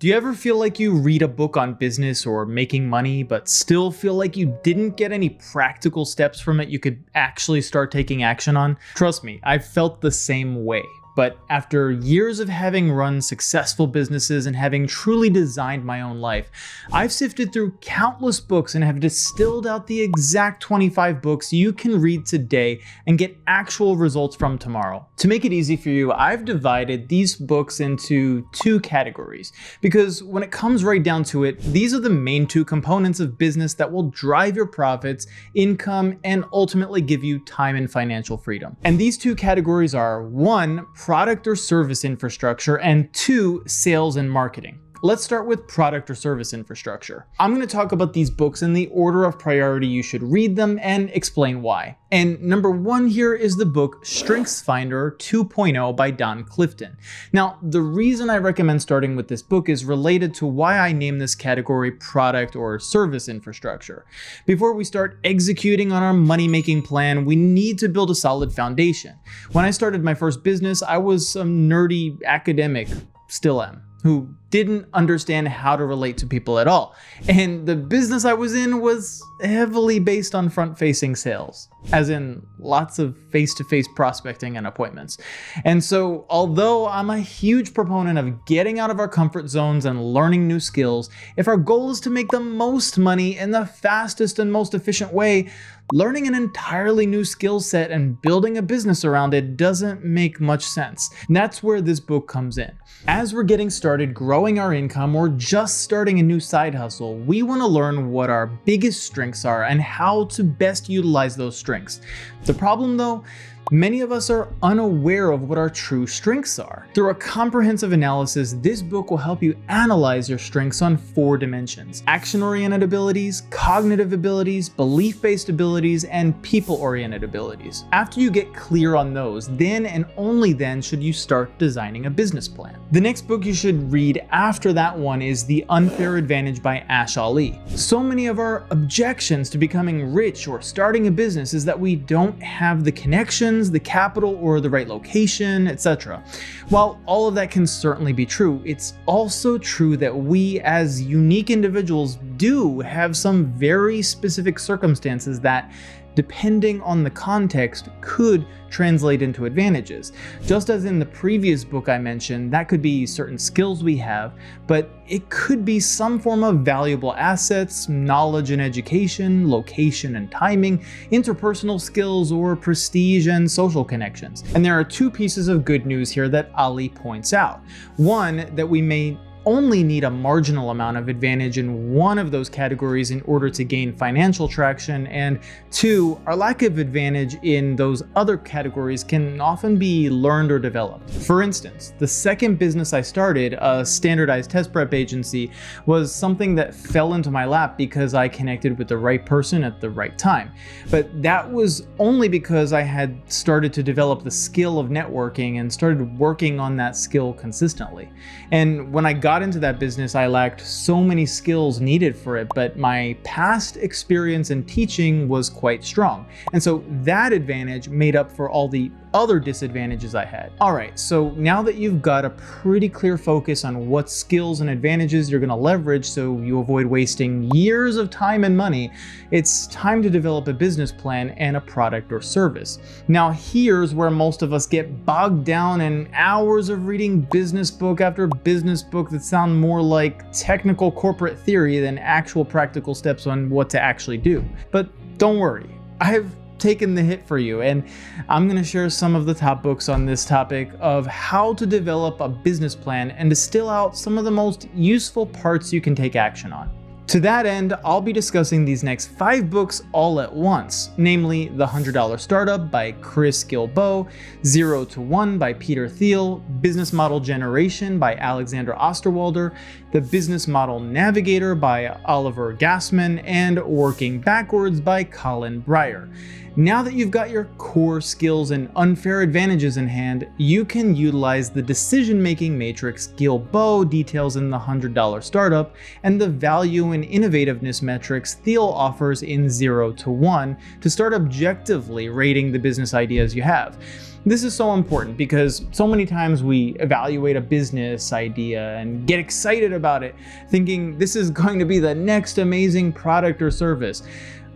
Do you ever feel like you read a book on business or making money, but still feel like you didn't get any practical steps from it you could actually start taking action on? Trust me, I've felt the same way. But after years of having run successful businesses and having truly designed my own life, I've sifted through countless books and have distilled out the exact 25 books you can read today and get actual results from tomorrow. To make it easy for you, I've divided these books into two categories, because when it comes right down to it, these are the main two components of business that will drive your profits, income, and ultimately give you time and financial freedom. And these two categories are: one, product or service infrastructure, and two, sales and marketing. Let's start with product or service infrastructure. I'm going to talk about these books in the order of priority you should read them and explain why. And number one here is the book StrengthsFinder 2.0 by Don Clifton. Now, the reason I recommend starting with this book is related to why I name this category product or service infrastructure. Before we start executing on our money-making plan, we need to build a solid foundation. When I started my first business, I was some nerdy academic, still am, who didn't understand how to relate to people at all. And the business I was in was heavily based on front-facing sales, as in lots of face-to-face prospecting and appointments. And so, although I'm a huge proponent of getting out of our comfort zones and learning new skills, if our goal is to make the most money in the fastest and most efficient way, learning an entirely new skill set and building a business around it doesn't make much sense. And that's where this book comes in. As we're getting started growing our income or just starting a new side hustle, we want to learn what our biggest strengths are and how to best utilize those strengths. The problem though, many of us are unaware of what our true strengths are. Through a comprehensive analysis, this book will help you analyze your strengths on 4 dimensions: action-oriented abilities, cognitive abilities, belief-based abilities, and people-oriented abilities. After you get clear on those, then and only then should you start designing a business plan. The next book you should read after that one is The Unfair Advantage by Ash Ali. So many of our objections to becoming rich or starting a business is that we don't have the connections, the capital, or the right location, etc. While all of that can certainly be true, it's also true that we as unique individuals do have some very specific circumstances that, depending on the context, could translate into advantages. Just as in the previous book I mentioned, that could be certain skills we have, but it could be some form of valuable assets, knowledge and education, location and timing, interpersonal skills, or prestige and social connections. And there are 2 pieces of good news here that Ali points out. One, that we may only need a marginal amount of advantage in one of those categories in order to gain financial traction, and 2, our lack of advantage in those other categories can often be learned or developed. For instance, the second business I started, a standardized test prep agency, was something that fell into my lap because I connected with the right person at the right time. But that was only because I had started to develop the skill of networking and started working on that skill consistently. And when I got into that business, I lacked so many skills needed for it, but my past experience in teaching was quite strong. And so that advantage made up for all the other disadvantages I had. Alright, so now that you've got a pretty clear focus on what skills and advantages you're going to leverage so you avoid wasting years of time and money, it's time to develop a business plan and a product or service. Now here's where most of us get bogged down in hours of reading business book after business book that sound more like technical corporate theory than actual practical steps on what to actually do. But don't worry, I've taken the hit for you, and I'm going to share some of the top books on this topic of how to develop a business plan and distill out some of the most useful parts you can take action on. To that end, I'll be discussing these next 5 books all at once, namely The $100 Startup by Chris Guillebeau, 0 to 1 by Peter Thiel, Business Model Generation by Alexander Osterwalder, The Business Model Navigator by Oliver Gassman, and Working Backwards by Colin Breyer. Now that you've got your core skills and unfair advantages in hand, you can utilize the decision-making matrix Guillebeau details in The $100 Startup and the value and innovativeness metrics Thiel offers in 0 to 1 to start objectively rating the business ideas you have. This is so important because so many times we evaluate a business idea and get excited about it, thinking this is going to be the next amazing product or service.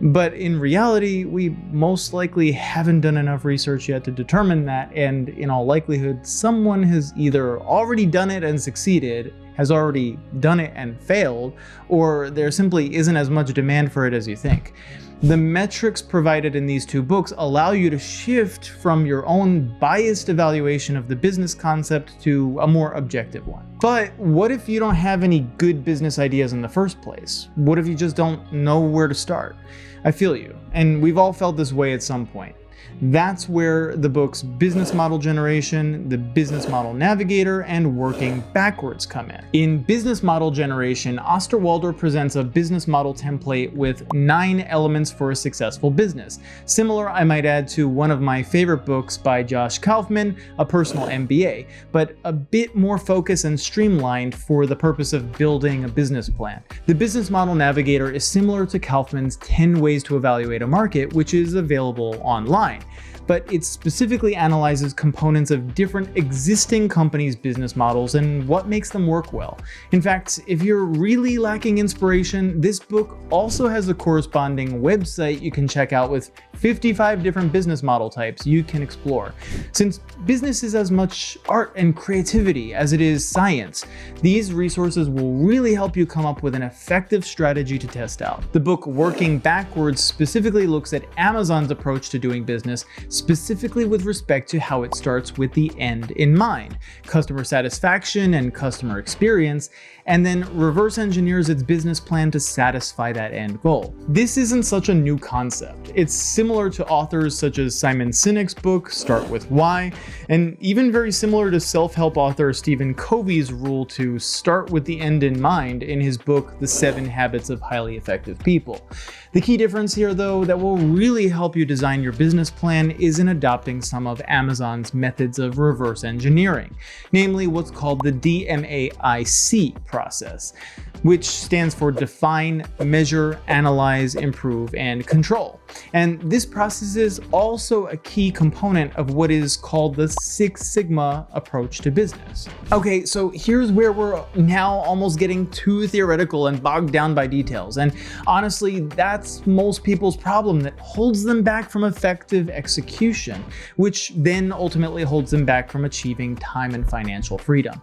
But in reality, we most likely haven't done enough research yet to determine that, and in all likelihood, someone has either already done it and succeeded, has already done it and failed, or there simply isn't as much demand for it as you think. The metrics provided in these two books allow you to shift from your own biased evaluation of the business concept to a more objective one. But what if you don't have any good business ideas in the first place? What if you just don't know where to start? I feel you, and we've all felt this way at some point. That's where the books Business Model Generation, The Business Model Navigator, and Working Backwards come in. In Business Model Generation, Osterwalder presents a business model template with 9 elements for a successful business. Similar, I might add, to one of my favorite books by Josh Kaufman, A Personal MBA, but a bit more focused and streamlined for the purpose of building a business plan. The Business Model Navigator is similar to Kaufman's 10 Ways to Evaluate a Market, which is available online. But it specifically analyzes components of different existing companies' business models and what makes them work well. In fact, if you're really lacking inspiration, this book also has a corresponding website you can check out with 55 different business model types you can explore. Since business is as much art and creativity as it is science, these resources will really help you come up with an effective strategy to test out. The book Working Backwards specifically looks at Amazon's approach to doing business, specifically with respect to how it starts with the end in mind, customer satisfaction and customer experience, and then reverse engineers its business plan to satisfy that end goal. This isn't such a new concept. It's similar to authors such as Simon Sinek's book, Start With Why, and even very similar to self-help author Stephen Covey's rule to start with the end in mind in his book, The 7 Habits of Highly Effective People. The key difference here, though, that will really help you design your business plan is in adopting some of Amazon's methods of reverse engineering, namely what's called the DMAIC process, which stands for Define, Measure, Analyze, Improve, and Control. And this process is also a key component of what is called the Six Sigma approach to business. Okay, so here's where we're now almost getting too theoretical and bogged down by details. And honestly, that's most people's problem that holds them back from effective execution, which then ultimately holds them back from achieving time and financial freedom.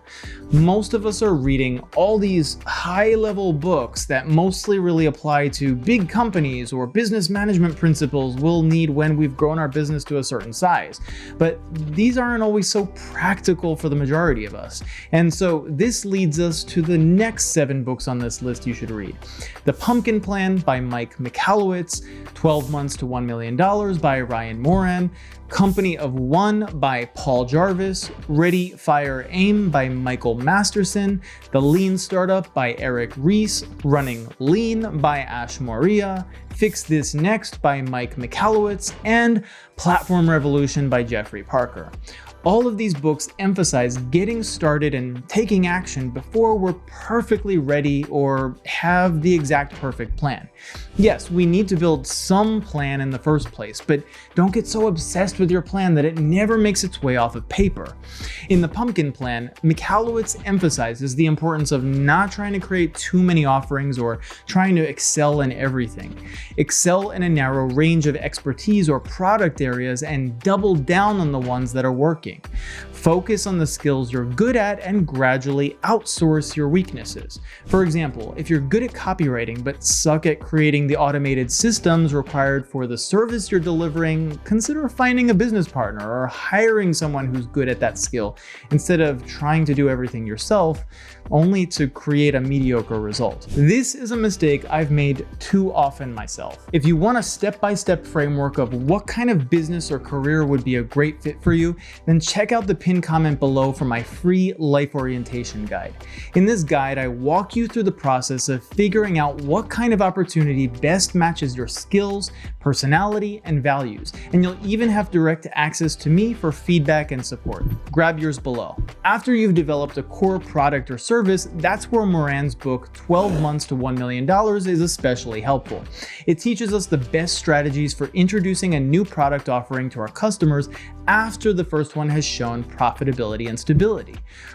Most of us are reading all these high-level books that mostly really apply to big companies or business management principles we'll need when we've grown our business to a certain size. But these aren't always so practical for the majority of us. And so this leads us to the next 7 books on this list you should read. The Pumpkin Plan by Mike Michalowicz, 12 Months to $1 Million by Ryan Moran, Company of One by Paul Jarvis, Ready, Fire, Aim by Michael Masterson, The Lean Startup by Eric Ries, Running Lean by Ash Moria, Fix This Next by Mike Michalowicz, and Platform Revolution by Jeffrey Parker. All of these books emphasize getting started and taking action before we're perfectly ready or have the exact perfect plan. Yes, we need to build some plan in the first place, but don't get so obsessed with your plan that it never makes its way off of paper. In the Pumpkin Plan, Michalowicz emphasizes the importance of not trying to create too many offerings or trying to excel in everything. Excel in a narrow range of expertise or product areas and double down on the ones that are working. Focus on the skills you're good at and gradually outsource your weaknesses. For example, if you're good at copywriting but suck at creating the automated systems required for the service you're delivering, consider finding a business partner or hiring someone who's good at that skill instead of trying to do everything yourself, only to create a mediocre result. This is a mistake I've made too often myself. If you want a step-by-step framework of what kind of business or career would be a great fit for you, then check out the pinned comment below for my free life orientation guide. In this guide, I walk you through the process of figuring out what kind of opportunity best matches your skills, personality, and values, and you'll even have direct access to me for feedback and support. Grab yours below. After you've developed a core product or service, that's where Moran's book, 12 Months to $1 Million, is especially helpful. It teaches us the best strategies for introducing a new product offering to our customers after the first one has shown profitability and stability.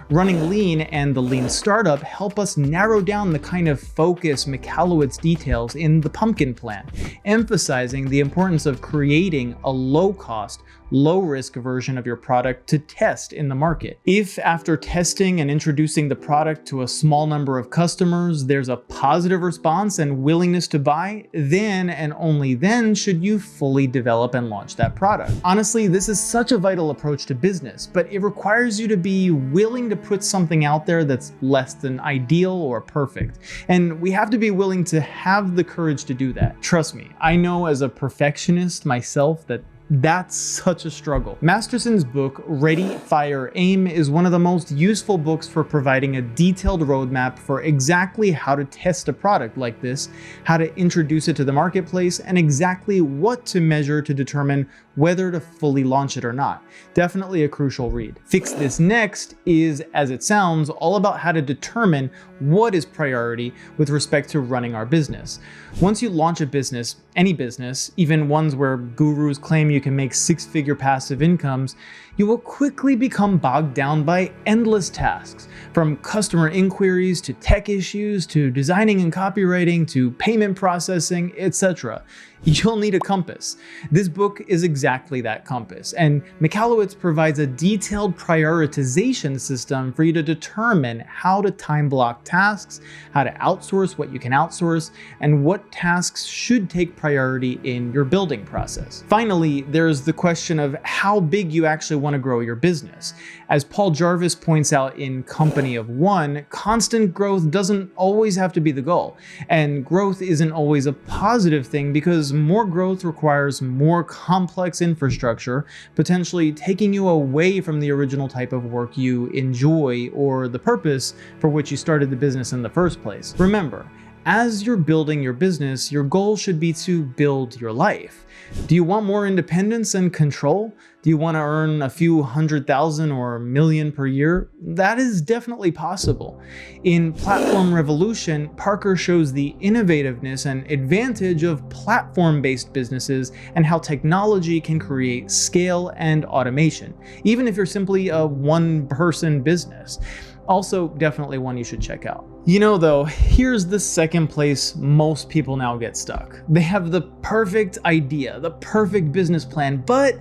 Running Lean and the Lean Startup help us narrow down the kind of focus Michalowicz details in the Pumpkin Plan, emphasizing the importance of creating a low-cost, low-risk version of your product to test in the market. If after testing and introducing the product to a small number of customers, there's a positive response and willingness to buy, then and only then should you fully develop and launch that product. Honestly, this is such a vital approach to business, but it requires you to be willing to put something out there that's less than ideal or perfect. And we have to be willing to have the courage to do that. Trust me, I know as a perfectionist myself that's such a struggle. Masterson's book, Ready, Fire, Aim, is one of the most useful books for providing a detailed roadmap for exactly how to test a product like this, how to introduce it to the marketplace, and exactly what to measure to determine whether to fully launch it or not. Definitely a crucial read. Fix This Next is, as it sounds, all about how to determine what is priority with respect to running our business. Once you launch a business, any business, even ones where gurus claim you can make six-figure passive incomes, you will quickly become bogged down by endless tasks, from customer inquiries to tech issues to designing and copywriting to payment processing, etc. You'll need a compass. This book is exactly that compass, and Michalowicz provides a detailed prioritization system for you to determine how to time block tasks, how to outsource what you can outsource, and what tasks should take priority in your building process. Finally, there's the question of how big you actually want to grow your business. As Paul Jarvis points out in Company of One, constant growth doesn't always have to be the goal, and growth isn't always a positive thing because more growth requires more complex infrastructure, potentially taking you away from the original type of work you enjoy or the purpose for which you started the business in the first place. Remember, as you're building your business, your goal should be to build your life. Do you want more independence and control? Do you want to earn a few $100,000 or $1 million per year? That is definitely possible. In Platform Revolution, Parker shows the innovativeness and advantage of platform-based businesses and how technology can create scale and automation, even if you're simply a one-person business. Also, definitely one you should check out. You know though, here's the second place most people now get stuck. They have the perfect idea, the perfect business plan, but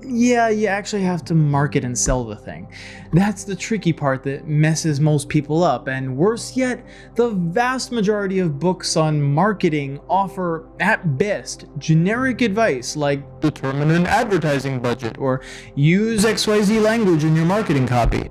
yeah, you actually have to market and sell the thing. That's the tricky part that messes most people up, and worse yet, the vast majority of books on marketing offer, at best, generic advice like determine an advertising budget or use XYZ language in your marketing copy.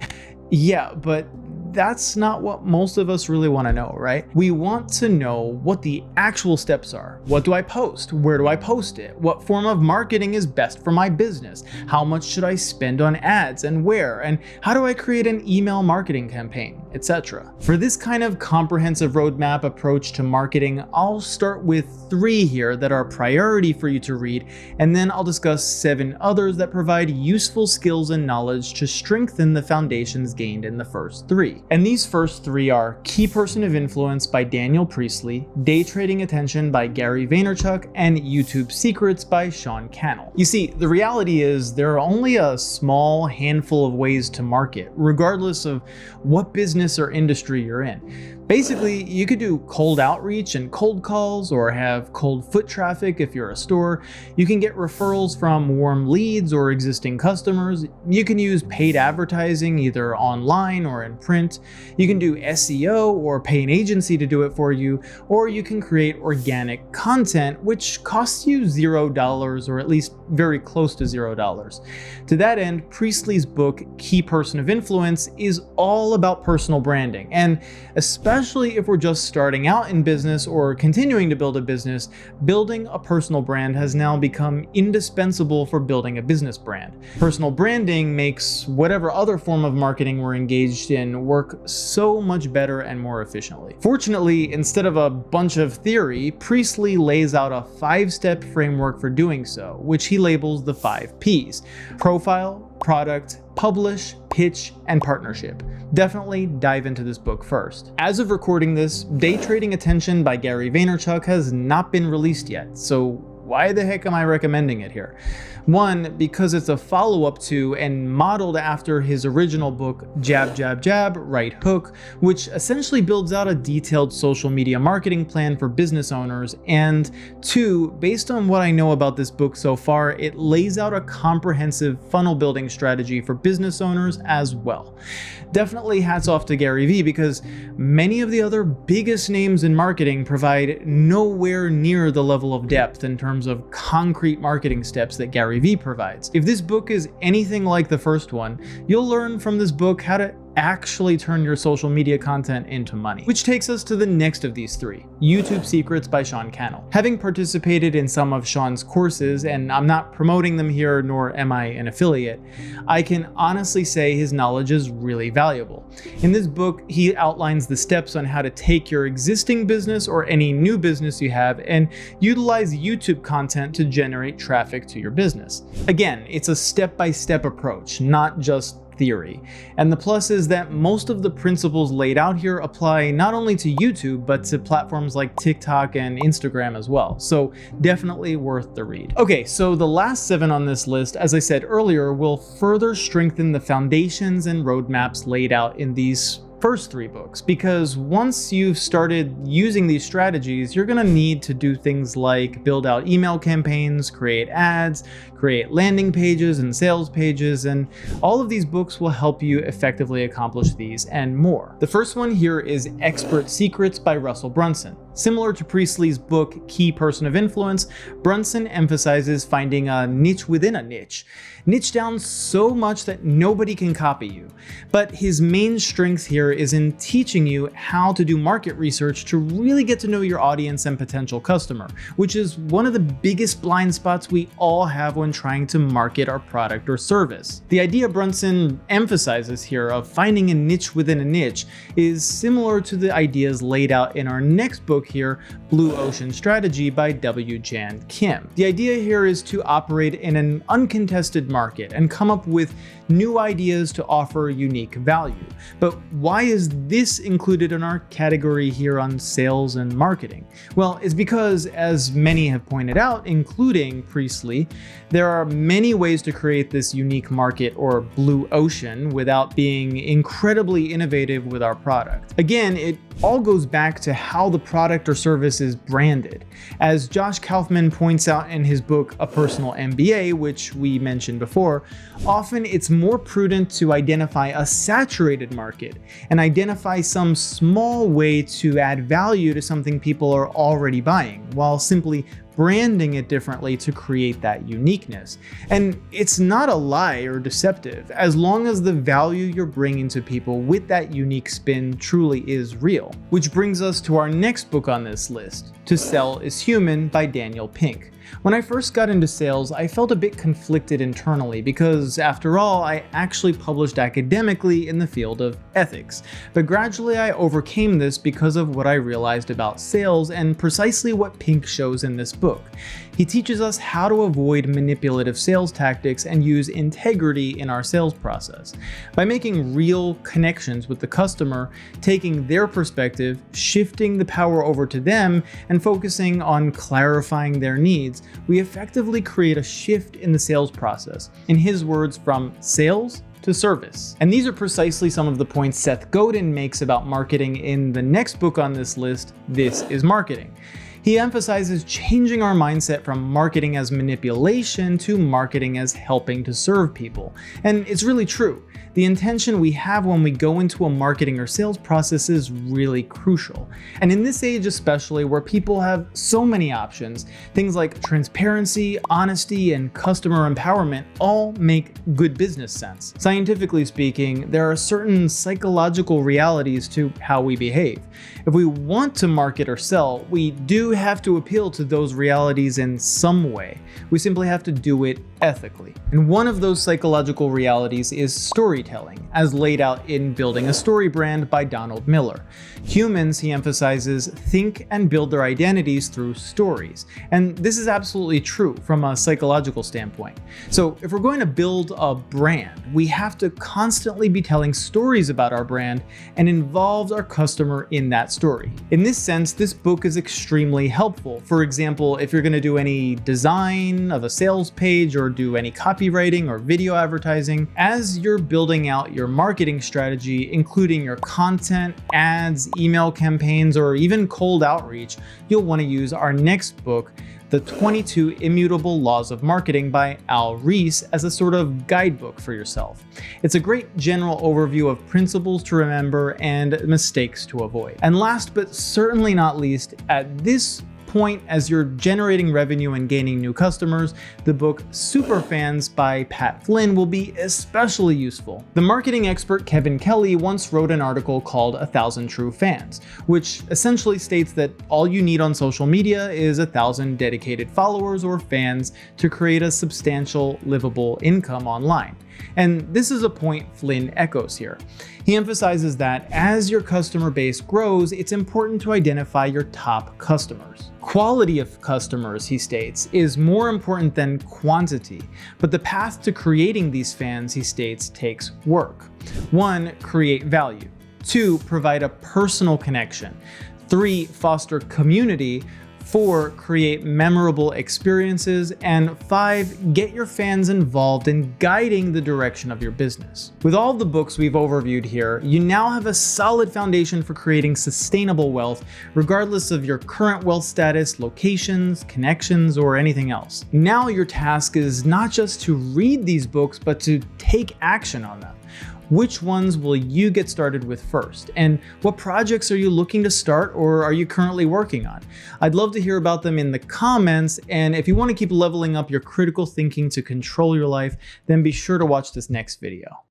Yeah, but that's not what most of us really want to know, right? We want to know what the actual steps are. What do I post? Where do I post it? What form of marketing is best for my business? How much should I spend on ads and where? And how do I create an email marketing campaign, etc. For this kind of comprehensive roadmap approach to marketing, I'll start with 3 here that are priority for you to read, and then I'll discuss 7 others that provide useful skills and knowledge to strengthen the foundations gained in the first 3. And these first 3 are Key Person of Influence by Daniel Priestley, Day Trading Attention by Gary Vaynerchuk, and YouTube Secrets by Sean Cannell. You see, the reality is there are only a small handful of ways to market, regardless of what business or industry you're in. Basically, you could do cold outreach and cold calls, or have cold foot traffic if you're a store. You can get referrals from warm leads or existing customers. You can use paid advertising either online or in print. You can do SEO or pay an agency to do it for you, or you can create organic content, which costs you $0 or at least very close to $0. To that end, Priestley's book, Key Person of Influence, is all about personal branding. And especially if we're just starting out in business or continuing to build a business, building a personal brand has now become indispensable for building a business brand. Personal branding makes whatever other form of marketing we're engaged in work so much better and more efficiently. Fortunately, instead of a bunch of theory, Priestley lays out a 5-step framework for doing so, which he labels the 5 Ps: profile, product, publish, pitch, and partnership. Definitely dive into this book first. As of recording this, Day Trading Attention by Gary Vaynerchuk has not been released yet, so why the heck am I recommending it here? One, because it's a follow-up to and modeled after his original book, Jab, Jab, Jab, Right Hook, which essentially builds out a detailed social media marketing plan for business owners. And 2, based on what I know about this book so far, it lays out a comprehensive funnel building strategy for business owners as well. Definitely hats off to Gary Vee, because many of the other biggest names in marketing provide nowhere near the level of depth in terms of concrete marketing steps that Gary Vee provides. If this book is anything like the first one, you'll learn from this book how to actually turn your social media content into money. Which takes us to the next of these 3, YouTube Secrets by Sean Cannell. Having participated in some of Sean's courses, and I'm not promoting them here, nor am I an affiliate, I can honestly say his knowledge is really valuable. In this book, he outlines the steps on how to take your existing business or any new business you have and utilize YouTube content to generate traffic to your business. Again, it's a step-by-step approach, not just theory. And the plus is that most of the principles laid out here apply not only to YouTube, but to platforms like TikTok and Instagram as well. So definitely worth the read. Okay, so the last 7 on this list, as I said earlier, will further strengthen the foundations and roadmaps laid out in these first 3 books, because once you've started using these strategies, you're going to need to do things like build out email campaigns, create ads, create landing pages and sales pages, and all of these books will help you effectively accomplish these and more. The first one here is Expert Secrets by Russell Brunson. Similar to Priestley's book, Key Person of Influence, Brunson emphasizes finding a niche within a niche. Niche down so much that nobody can copy you. But his main strength here is in teaching you how to do market research to really get to know your audience and potential customer, which is one of the biggest blind spots we all have when trying to market our product or service. The idea Brunson emphasizes here of finding a niche within a niche is similar to the ideas laid out in our next book here, Blue Ocean Strategy by W. Jan Kim. The idea here is to operate in an uncontested market and come up with new ideas to offer unique value. But why is this included in our category here on sales and marketing? Well, it's because, as many have pointed out, including Priestley, there are many ways to create this unique market or blue ocean without being incredibly innovative with our product. Again, it all goes back to how the product or service is branded. As Josh Kaufman points out in his book, A Personal MBA, which we mentioned before, often it's more prudent to identify a saturated market and identify some small way to add value to something people are already buying, while simply branding it differently to create that uniqueness. And it's not a lie or deceptive, as long as the value you're bringing to people with that unique spin truly is real. Which brings us to our next book on this list, To Sell is Human by Daniel Pink. When I first got into sales, I felt a bit conflicted internally because, after all, I actually published academically in the field of ethics. But gradually I overcame this because of what I realized about sales and precisely what Pink shows in this book. He teaches us how to avoid manipulative sales tactics and use integrity in our sales process. By making real connections with the customer, taking their perspective, shifting the power over to them, and focusing on clarifying their needs, we effectively create a shift in the sales process. In his words, from sales to service. And these are precisely some of the points Seth Godin makes about marketing in the next book on this list, This is Marketing. He emphasizes changing our mindset from marketing as manipulation to marketing as helping to serve people. And it's really true. The intention we have when we go into a marketing or sales process is really crucial. And in this age especially, where people have so many options, things like transparency, honesty, and customer empowerment all make good business sense. Scientifically speaking, there are certain psychological realities to how we behave. If we want to market or sell, we do have to appeal to those realities in some way. We simply have to do it ethically. And one of those psychological realities is storytelling, as laid out in Building a Story Brand by Donald Miller. Humans, he emphasizes, think and build their identities through stories. And this is absolutely true from a psychological standpoint. So if we're going to build a brand, we have to constantly be telling stories about our brand and involve our customer in that story. In this sense, this book is extremely helpful. For example, if you're going to do any design of a sales page or do any copywriting or video advertising, as you're building out your marketing strategy, including your content, ads, email campaigns, or even cold outreach, you'll want to use our next book, The 22 Immutable Laws of Marketing by Al Ries, as a sort of guidebook for yourself. It's a great general overview of principles to remember and mistakes to avoid. And last but certainly not least, at this point as you're generating revenue and gaining new customers, the book Superfans by Pat Flynn will be especially useful. The marketing expert Kevin Kelly once wrote an article called 1,000 True Fans, which essentially states that all you need on social media is 1,000 dedicated followers or fans to create a substantial, livable income online. And this is a point Flynn echoes here. He emphasizes that as your customer base grows, it's important to identify your top customers. Quality of customers, he states, is more important than quantity, but the path to creating these fans, he states, takes work. 1. Create value. 2. Provide a personal connection. 3. Foster community. 4. Create memorable experiences. And 5. Get your fans involved in guiding the direction of your business. With all the books we've overviewed here, you now have a solid foundation for creating sustainable wealth, regardless of your current wealth status, locations, connections, or anything else. Now your task is not just to read these books, but to take action on them. Which ones will you get started with first? And what projects are you looking to start or are you currently working on? I'd love to hear about them in the comments, and if you want to keep leveling up your critical thinking to control your life, then be sure to watch this next video.